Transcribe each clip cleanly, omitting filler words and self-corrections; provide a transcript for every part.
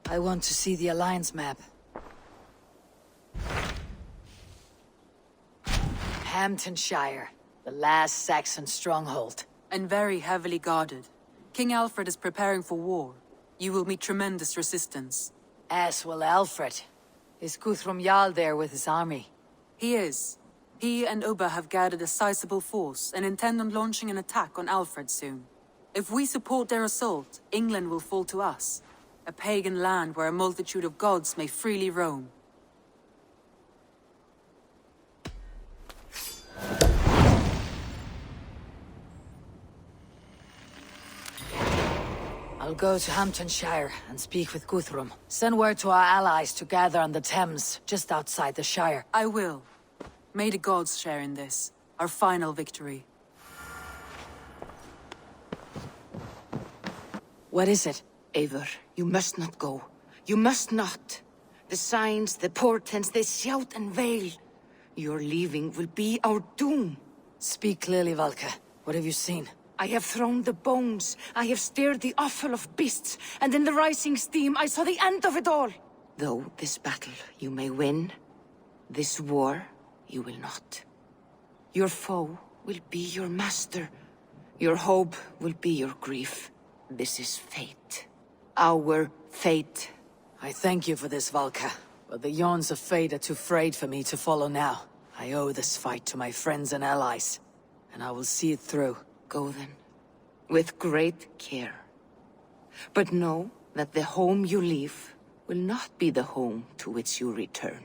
I want to see the Alliance map. Hamptonshire, the last Saxon stronghold. And very heavily guarded. King Alfred is preparing for war. You will meet tremendous resistance. As will Alfred. Is Guthrum Jarl there with his army? He is. He and Ubba have gathered a sizable force and intend on launching an attack on Alfred soon. If we support their assault, England will fall to us. A pagan land where a multitude of gods may freely roam. I'll go to Hamptonshire and speak with Guthrum. Send word to our allies to gather on the Thames, just outside the Shire. I will. May the gods share in this, our final victory. What is it? Eivor, you must not go. You must not. The signs, the portents, they shout and wail. Your leaving will be our doom. Speak clearly, Valka. What have you seen? I have thrown the bones. I have stirred the offal of beasts. And in the rising steam, I saw the end of it all. Though this battle you may win, this war you will not. Your foe will be your master. Your hope will be your grief. This is fate. Our fate. I thank you for this, Valka. But the yawns of fate are too frayed for me to follow now. I owe this fight to my friends and allies. And I will see it through. Go then, with great care. But know that the home you leave will not be the home to which you return.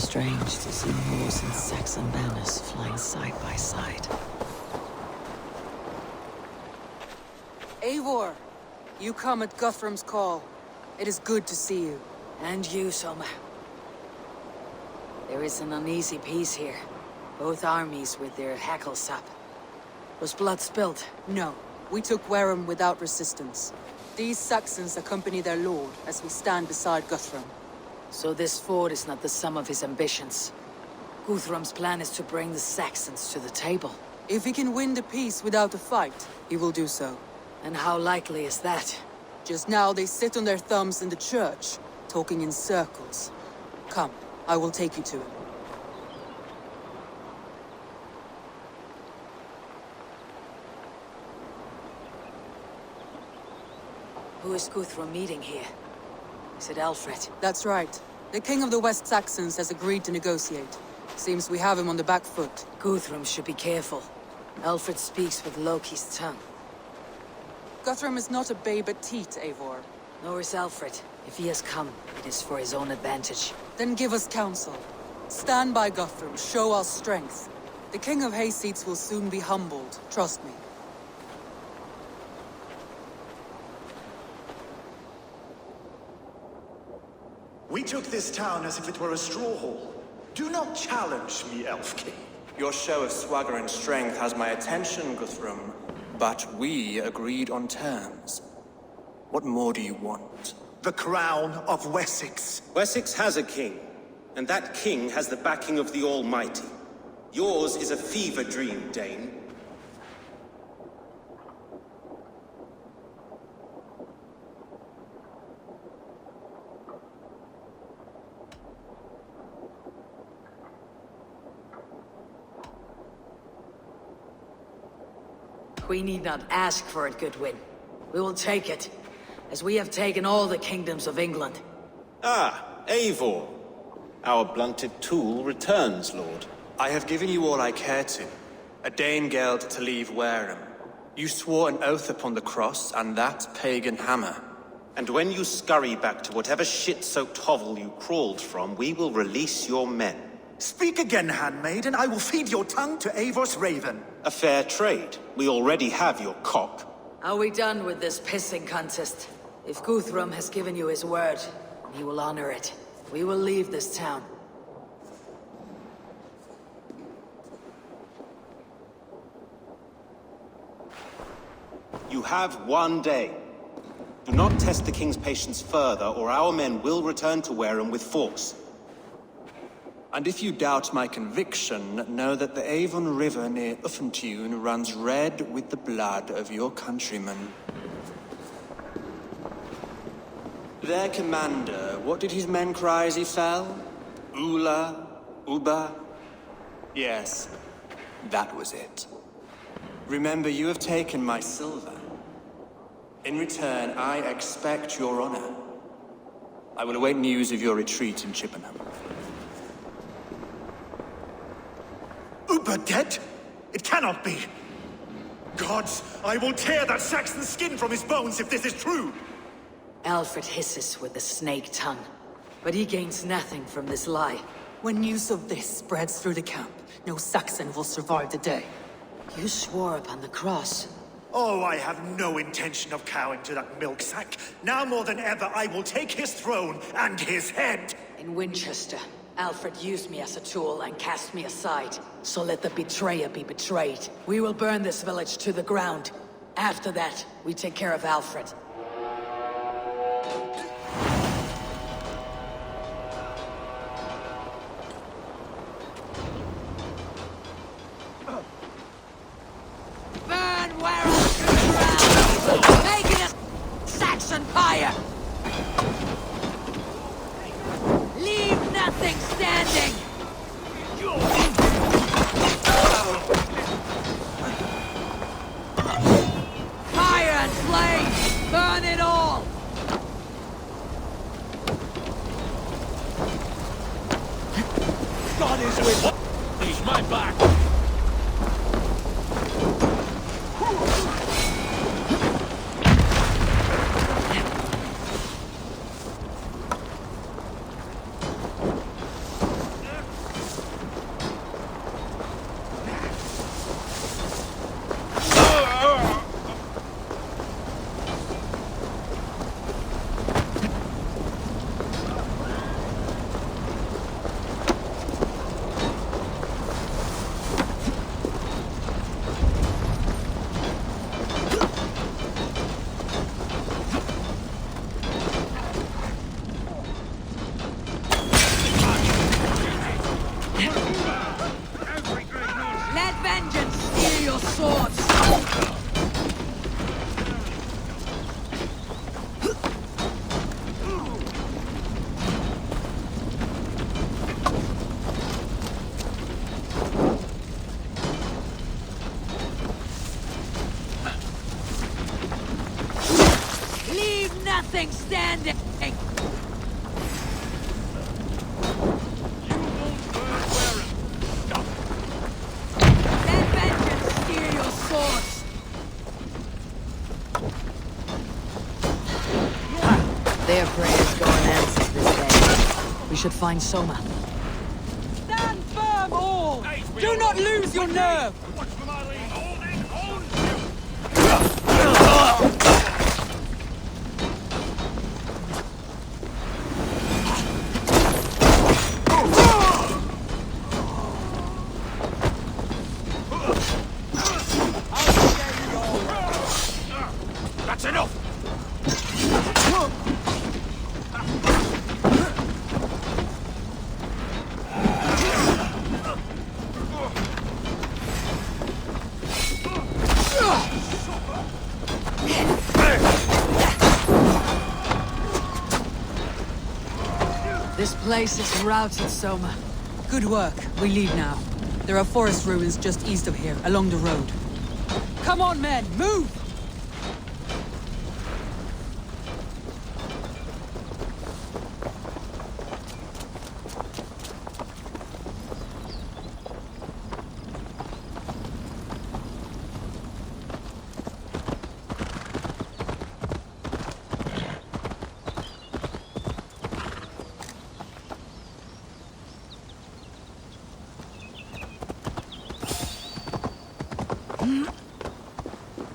Strange to see Moors and Saxon banners flying side by side. Eivor, you come at Guthrum's call. It is good to see you. And you, Soma. There is an uneasy peace here. Both armies with their hackles up. Was blood spilled? No, we took Wareham without resistance. These Saxons accompany their lord as we stand beside Guthrum. So this fort is not the sum of his ambitions. Guthrum's plan is to bring the Saxons to the table. If he can win the peace without a fight, he will do so. And how likely is that? Just now they sit on their thumbs in the church, talking in circles. Come, I will take you to him. Who is Guthrum meeting here? Is it Alfred? That's right. The king of the West Saxons has agreed to negotiate. Seems we have him on the back foot. Guthrum should be careful. Alfred speaks with Loki's tongue. Guthrum is not a babe at teat, Eivor. Nor is Alfred. If he has come, it is for his own advantage. Then give us counsel. Stand by Guthrum, show our strength. The king of Hayseeds will soon be humbled, trust me. We took this town as if it were a straw hall. Do not challenge me, Elf King. Your show of swagger and strength has my attention, Guthrum. But we agreed on terms. What more do you want? The crown of Wessex. Wessex has a king, and that king has the backing of the Almighty. Yours is a fever dream, Dane. We need not ask for it, Goodwin. We will take it, as we have taken all the kingdoms of England. Ah, Eivor. Our blunted tool returns, Lord. I have given you all I care to. A Danegeld to leave Wareham. You swore an oath upon the cross, and that pagan hammer. And when you scurry back to whatever shit-soaked hovel you crawled from, we will release your men. Speak again, handmaid, and I will feed your tongue to Eivor's raven. A fair trade. We already have your cock. Are we done with this pissing contest? If Guthrum has given you his word, he will honor it. We will leave this town. You have 1 day. Do not test the king's patience further, or our men will return to Wareham with force. And if you doubt my conviction, know that the Avon River near Uffentune runs red with the blood of your countrymen. Their commander, what did his men cry as he fell? Ula? Uba? Yes, that was it. Remember, you have taken my silver. In return, I expect your honor. I will await news of your retreat in Chippenham. Uber dead? It cannot be. Gods, I will tear that Saxon skin from his bones if this is true. Alfred hisses with the snake tongue, but he gains nothing from this lie. When news of this spreads through the camp, no Saxon will survive the day. You swore upon the cross. Oh, I have no intention of cowing to that milksack. Now more than ever, I will take his throne and his head. In Winchester, Alfred used me as a tool and cast me aside. So let the betrayer be betrayed. We will burn this village to the ground. After that, we take care of Alfred. Burn Wareham to the ground! Make it a Saxon pyre! Leave nothing standing! Fire and flame! Burn it all! God is with He's my back! thing standing! You won't burn wearing. Stop. Let vengeance steer your source! Their prayers go unanswered this day. We should find Soma. Stand firm, all! Hey, we Do all- not lose your nerve! Watch for my lead. Hold it, hold That's enough! This place is routed, Soma. Good work. We leave now. There are forest ruins just east of here, along the road. Come on, men! Move!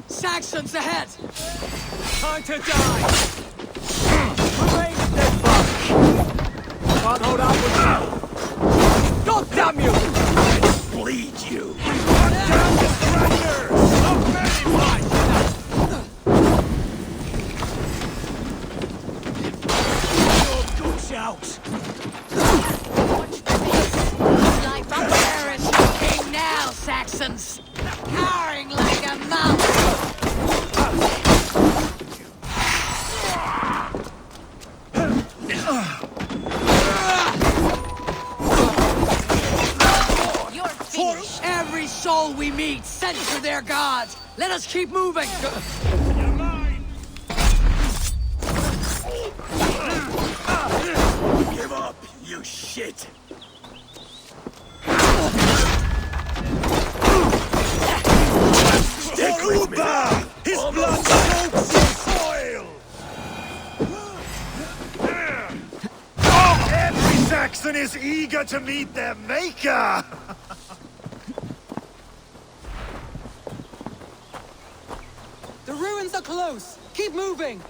Saxons ahead! Time to die! Remain steadfast! Can't hold out with you! God damn you! Bleed you! Cut down the stragglers! A very fine! Good shout! Like perish your king now, Saxons! Cowering like a mouse! You're finished! Every soul we meet, sent to their gods! Let us keep moving! You're mine! Give up, you shit! Stick with me! His blood soaks the soil! Every Saxon is eager to meet their maker! The ruins are close! Keep moving!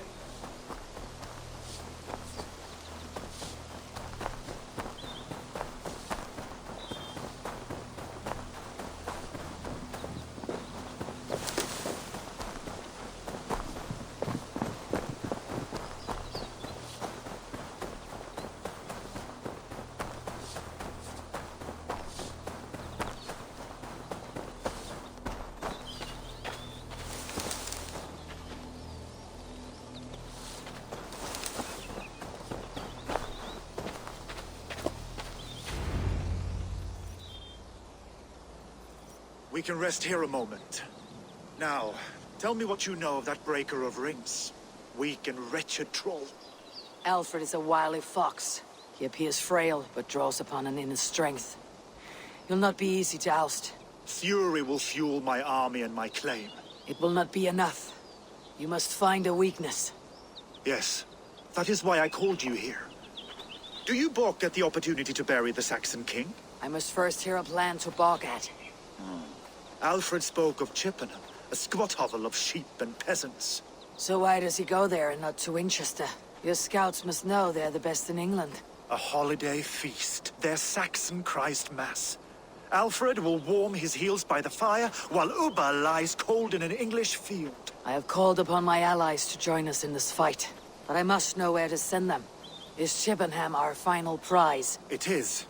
We can rest here a moment. Now, tell me what you know of that breaker of rings. Weak and wretched troll. Alfred is a wily fox. He appears frail, but draws upon an inner strength. He'll not be easy to oust. Fury will fuel my army and my claim. It will not be enough. You must find a weakness. Yes, that is why I called you here. Do you balk at the opportunity to bury the Saxon king? I must first hear a plan to balk at. Alfred spoke of Chippenham, a squat hovel of sheep and peasants. So why does he go there and not to Winchester? Your scouts must know they're the best in England. A holiday feast, their Saxon Christ Mass. Alfred will warm his heels by the fire, while Ubba lies cold in an English field. I have called upon my allies to join us in this fight, but I must know where to send them. Is Chippenham our final prize? It is.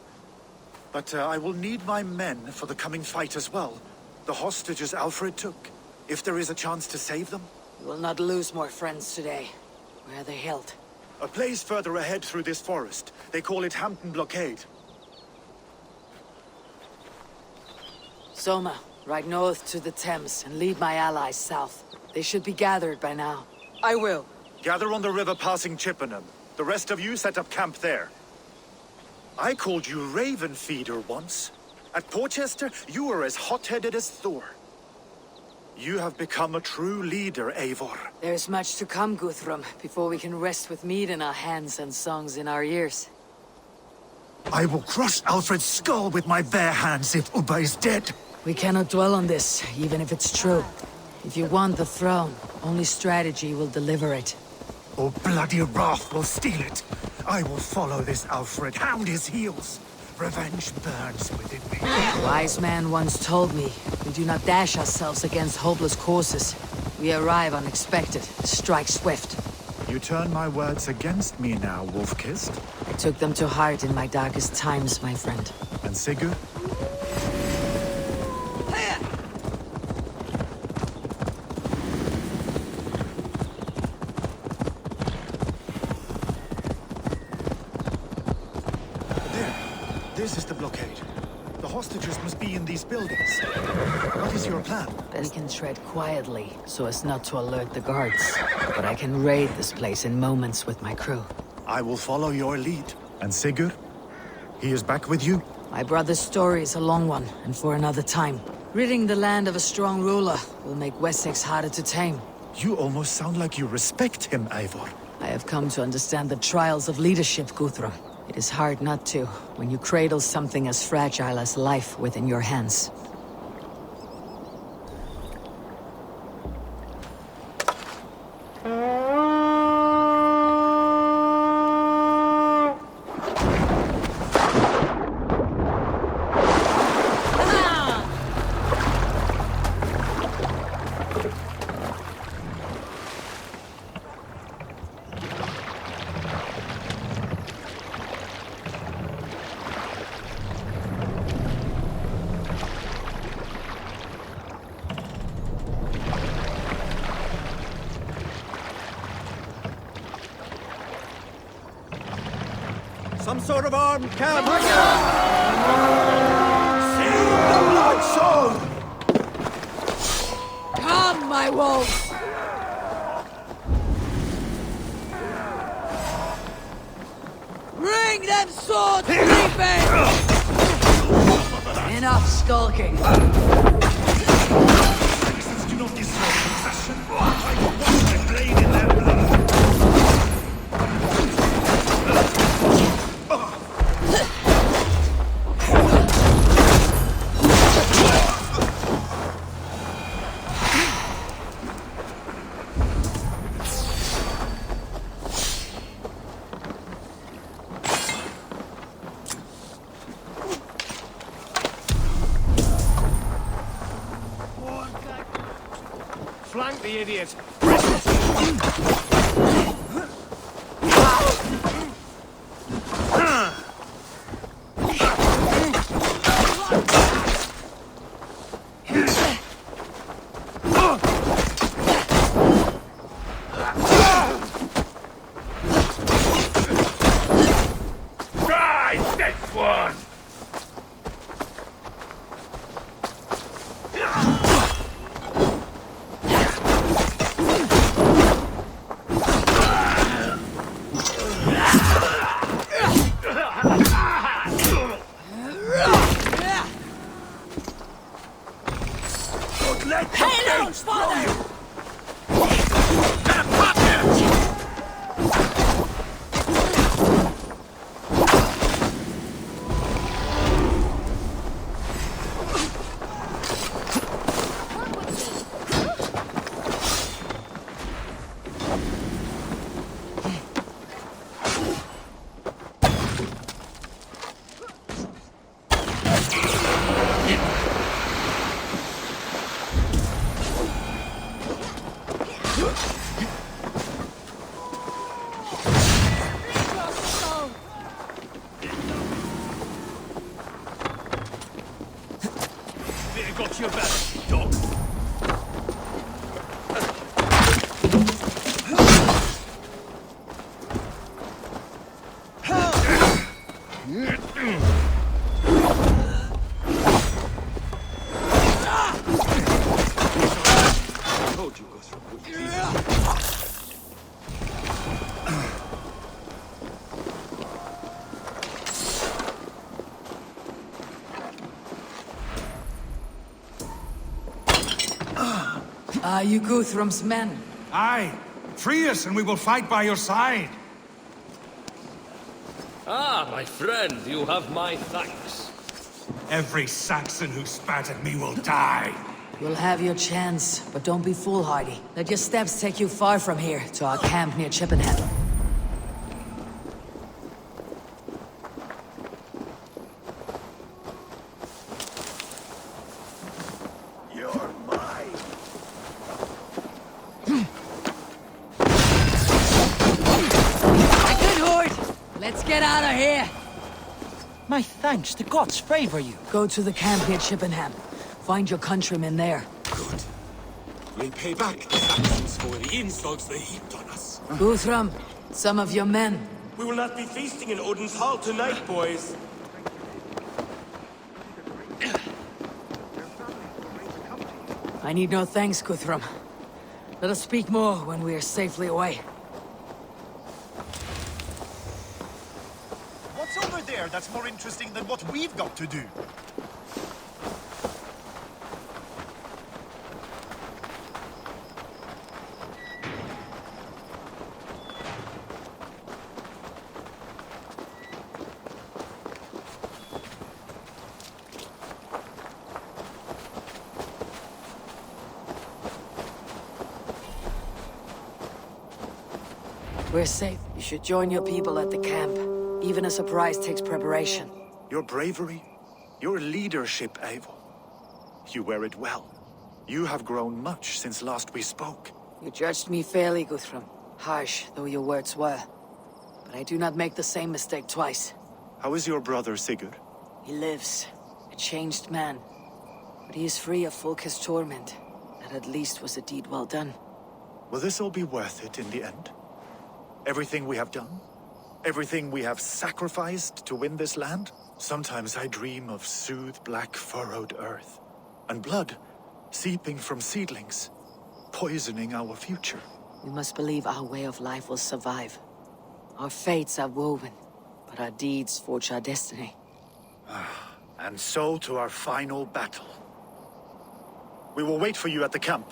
But I will need my men for the coming fight as well. The hostages Alfred took. If there is a chance to save them. You will not lose more friends today. Where are they held? A place further ahead through this forest. They call it Hampton Blockade. Soma, ride north to the Thames and lead my allies south. They should be gathered by now. I will. Gather on the river passing Chippenham. The rest of you set up camp there. I called you Raven Feeder once. At Porchester, you were as hot-headed as Thor. You have become a true leader, Eivor. There's much to come, Guthrum, before we can rest with mead in our hands and songs in our ears. I will crush Alfred's skull with my bare hands if Ubba is dead. We cannot dwell on this, even if it's true. If you want the throne, only strategy will deliver it. Or bloody wrath will steal it. I will follow this Alfred, hound his heels. Revenge burns within me. A wise man once told me, we do not dash ourselves against hopeless courses. We arrive unexpected, strike swift. You turn my words against me now, Wolf-Kissed. I took them to heart in my darkest times, my friend. And Sigurd? This is the blockade. The hostages must be in these buildings. What is your plan? We can tread quietly, so as not to alert the guards. But I can raid this place in moments with my crew. I will follow your lead. And Sigurd? He is back with you? My brother's story is a long one, and for another time. Ridding the land of a strong ruler will make Wessex harder to tame. You almost sound like you respect him, Eivor. I have come to understand the trials of leadership, Guthrum. It is hard not to, when you cradle something as fragile as life within your hands. Some sort of armed camp! See the blood soul! Come, my wolves! Bring them swords, reaping! Enough skulking. Saxons do not deserve possession. I will wash my blade in their blood. Flank the idiot! Try this one! Halos, father! Got your back, dog. I told you, Guthrum. Are you Guthrum's men? Aye. Free us and we will fight by your side. Ah, my friend, you have my thanks. Every Saxon who spat at me will die. You'll have your chance, but don't be foolhardy. Let your steps take you far from here, to our camp near Chippenham. You're mine. Good horde! Let's get out of here! My thanks, the gods favor you. Go to the camp near Chippenham. Find your countrymen there. Good. We'll pay back the Saxons for the insults they heaped on us. Guthrum, some of your men. We will not be feasting in Odin's hall tonight, boys. I need no thanks, Guthrum. Let us speak more when we are safely away. What's over there that's more interesting than what we've got to do? We're safe. You should join your people at the camp. Even a surprise takes preparation. Your bravery, your leadership, Eivor. You wear it well. You have grown much since last we spoke. You judged me fairly, Guthrum. Harsh though your words were. But I do not make the same mistake twice. How is your brother, Sigurd? He lives, a changed man. But he is free of Folk's torment. That at least was a deed well done. Will this all be worth it in the end? Everything we have done? Everything we have sacrificed to win this land? Sometimes I dream of soothed black furrowed earth. And blood seeping from seedlings, poisoning our future. We must believe our way of life will survive. Our fates are woven, but our deeds forge our destiny. And so to our final battle. We will wait for you at the camp.